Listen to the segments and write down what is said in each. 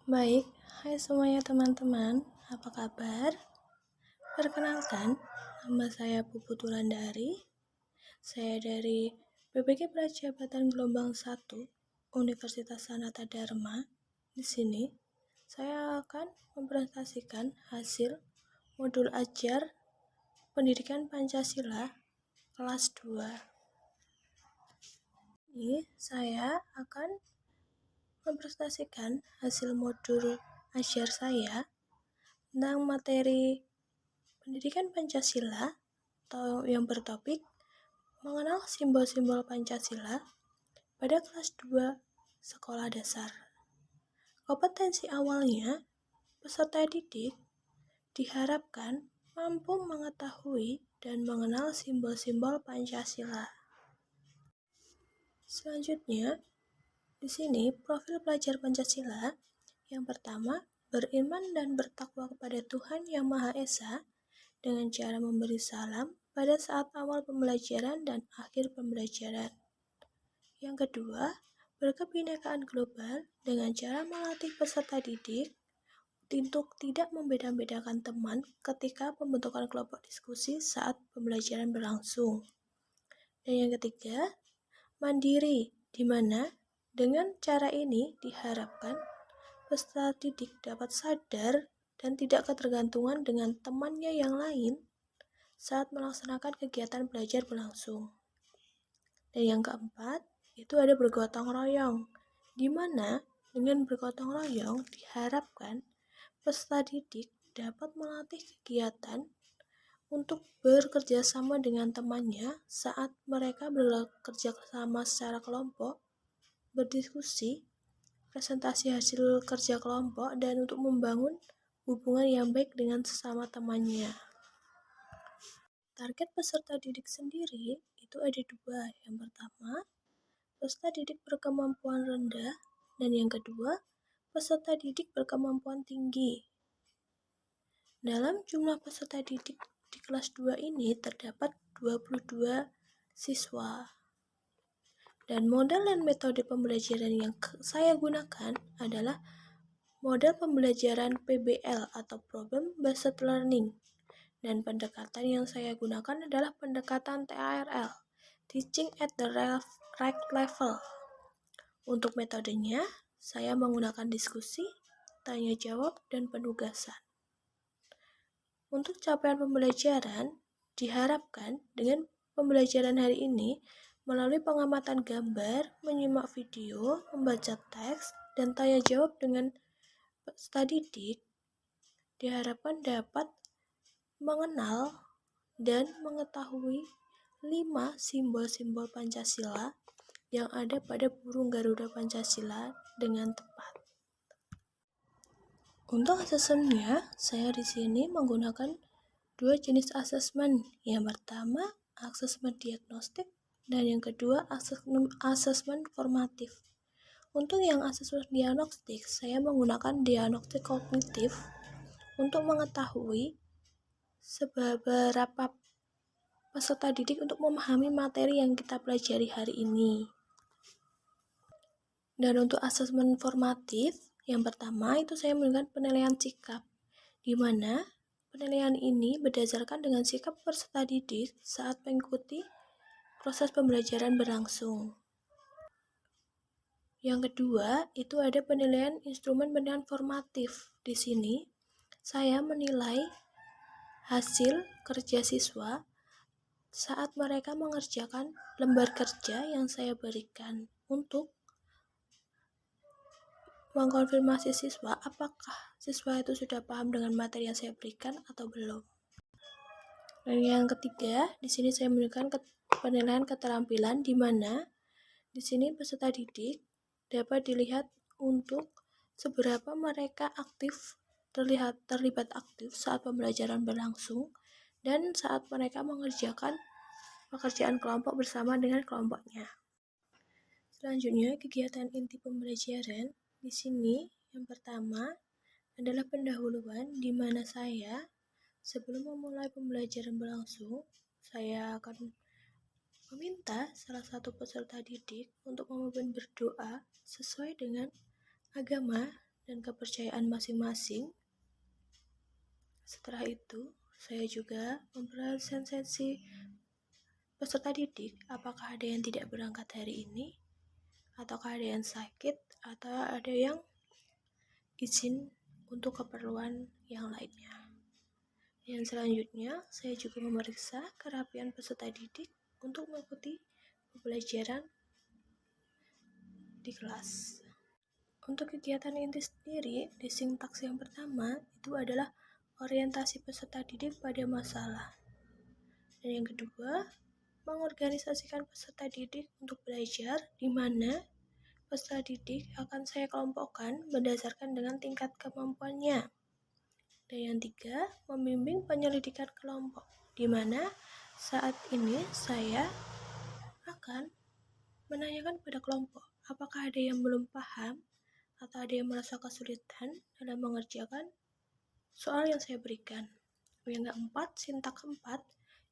Baik, hai semuanya teman-teman, apa kabar? Perkenalkan, nama saya Pupu Tulandari. Saya dari PPG Prajabatan Gelombang 1, Universitas Sanata Dharma. Di sini, saya akan mempresentasikan hasil modul ajar Pendidikan Pancasila kelas 2. Ini saya akan mempresentasikan hasil modul ajar saya tentang materi Pendidikan Pancasila atau yang bertopik mengenal simbol-simbol Pancasila pada kelas 2 sekolah dasar. Kompetensi awalnya, peserta didik diharapkan mampu mengetahui dan mengenal simbol-simbol Pancasila. Selanjutnya, di sini profil pelajar Pancasila yang pertama, beriman dan bertakwa kepada Tuhan Yang Maha Esa dengan cara memberi salam pada saat awal pembelajaran dan akhir pembelajaran. Yang kedua, berkebinekaan global dengan cara melatih peserta didik untuk tidak membeda-bedakan teman ketika pembentukan kelompok diskusi saat pembelajaran berlangsung. Dan yang ketiga, mandiri, di mana dengan cara ini diharapkan peserta didik dapat sadar dan tidak ketergantungan dengan temannya yang lain saat melaksanakan kegiatan belajar berlangsung. Dan yang keempat, itu ada bergotong royong, di mana dengan bergotong royong diharapkan peserta didik dapat melatih kegiatan untuk bekerja sama dengan temannya saat mereka bekerja sama secara kelompok, berdiskusi, presentasi hasil kerja kelompok, dan untuk membangun hubungan yang baik dengan sesama temannya. Target peserta didik sendiri itu ada dua. Yang pertama, peserta didik berkemampuan rendah, dan yang kedua, peserta didik berkemampuan tinggi. Dalam jumlah peserta didik di kelas 2 ini terdapat 22 siswa. Dan model dan metode pembelajaran yang saya gunakan adalah model pembelajaran PBL atau Problem Based Learning. Dan pendekatan yang saya gunakan adalah pendekatan TARL, Teaching at the Right Level. Untuk metodenya, saya menggunakan diskusi, tanya jawab, dan penugasan. Untuk capaian pembelajaran, diharapkan dengan pembelajaran hari ini melalui pengamatan gambar, menyimak video, membaca teks, dan tanya jawab dengan peserta didik, diharapkan dapat mengenal dan mengetahui 5 simbol-simbol Pancasila yang ada pada burung Garuda Pancasila dengan tepat. Untuk asesmennya, saya di sini menggunakan 2 jenis asesmen. Yang pertama, asesmen diagnostik, dan yang kedua, asesmen formatif. Untuk yang asesmen diagnostik, saya menggunakan diagnostik kognitif untuk mengetahui seberapa peserta didik untuk memahami materi yang kita pelajari hari ini. Dan untuk asesmen formatif, yang pertama itu saya menggunakan penilaian sikap, di mana penilaian ini berdasarkan dengan sikap peserta didik saat mengikuti proses pembelajaran berlangsung. Yang kedua, itu ada penilaian instrumen penilaian formatif. Di sini, saya menilai hasil kerja siswa saat mereka mengerjakan lembar kerja yang saya berikan untuk mengkonfirmasi siswa apakah siswa itu sudah paham dengan materi yang saya berikan atau belum. Dan yang ketiga, di sini saya memberikan penilaian keterampilan, di mana di sini peserta didik dapat dilihat untuk seberapa mereka terlibat aktif saat pembelajaran berlangsung dan saat mereka mengerjakan pekerjaan kelompok bersama dengan kelompoknya. Selanjutnya, kegiatan inti pembelajaran di sini yang pertama adalah pendahuluan, di mana saya sebelum memulai pembelajaran berlangsung, saya akan meminta salah satu peserta didik untuk memimpin berdoa sesuai dengan agama dan kepercayaan masing-masing. Setelah itu, saya juga memperhatikan sensi peserta didik, apakah ada yang tidak berangkat hari ini, ataukah ada yang sakit, atau ada yang izin untuk keperluan yang lainnya. Yang selanjutnya, saya juga memeriksa kerapian peserta didik untuk mengikuti pembelajaran di kelas. Untuk kegiatan inti sendiri, di sintaks yang pertama itu adalah orientasi peserta didik pada masalah. Dan yang kedua, mengorganisasikan peserta didik untuk belajar, di mana peserta didik akan saya kelompokkan berdasarkan dengan tingkat kemampuannya. Dan yang tiga, membimbing penyelidikan kelompok, di mana saat ini saya akan menanyakan pada kelompok, apakah ada yang belum paham atau ada yang merasa kesulitan dalam mengerjakan soal yang saya berikan. Yang keempat, sintak keempat,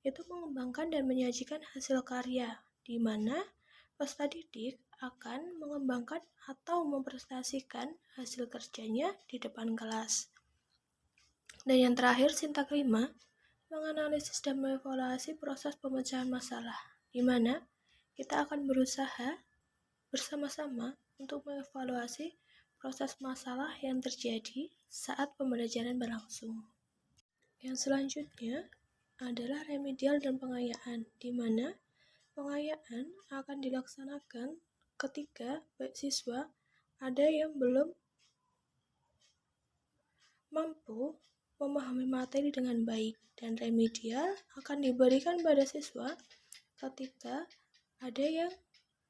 itu mengembangkan dan menyajikan hasil karya, di mana peserta didik akan mengembangkan atau mempresentasikan hasil kerjanya di depan kelas. Dan yang terakhir, sintak kelima, menganalisis dan mengevaluasi proses pemecahan masalah, di mana kita akan berusaha bersama-sama untuk mengevaluasi proses masalah yang terjadi saat pembelajaran berlangsung. Yang selanjutnya adalah remedial dan pengayaan, di mana pengayaan akan dilaksanakan ketika baik siswa ada yang belum mampu memahami materi dengan baik, dan remedial akan diberikan pada siswa ketika ada yang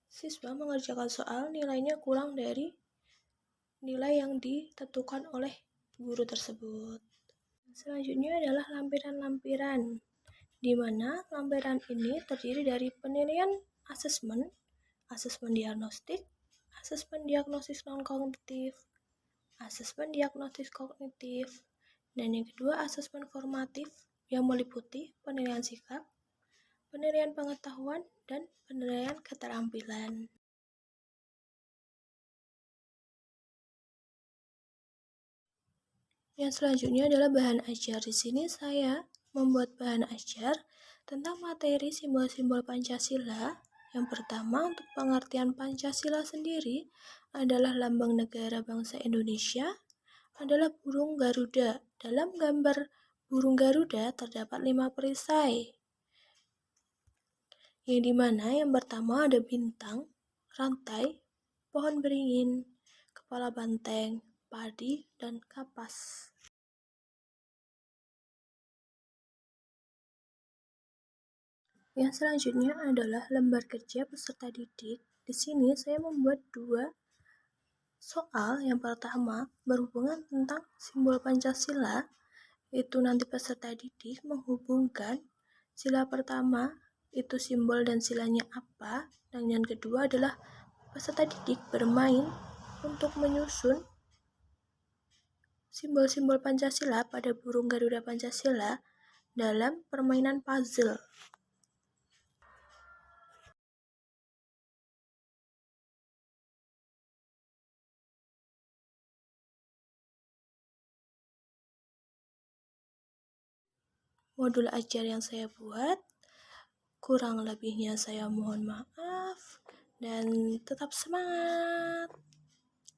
siswa mengerjakan soal nilainya kurang dari nilai yang ditentukan oleh guru tersebut. Selanjutnya adalah lampiran-lampiran, di mana lampiran ini terdiri dari penilaian asesmen, asesmen diagnostik, asesmen diagnosis non-kognitif, asesmen diagnosis kognitif, dan yang kedua asesmen formatif yang meliputi penilaian sikap, penilaian pengetahuan, dan penilaian keterampilan. Yang selanjutnya adalah bahan ajar. Di sini saya membuat bahan ajar tentang materi simbol-simbol Pancasila. Yang pertama, untuk pengertian Pancasila sendiri adalah lambang negara bangsa Indonesia, adalah burung Garuda. Dalam gambar burung Garuda terdapat 5 perisai, yang dimana yang pertama ada bintang, rantai, pohon beringin, kepala banteng, padi, dan kapas. Yang selanjutnya adalah lembar kerja peserta didik. Di sini saya membuat 2 soal. Yang pertama berhubungan tentang simbol Pancasila, itu nanti peserta didik menghubungkan sila pertama itu simbol dan silanya apa, dan yang kedua adalah peserta didik bermain untuk menyusun simbol-simbol Pancasila pada burung Garuda Pancasila dalam permainan puzzle. Modul ajar yang saya buat, kurang lebihnya saya mohon maaf, dan tetap semangat.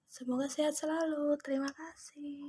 Semoga sehat selalu. Terima kasih.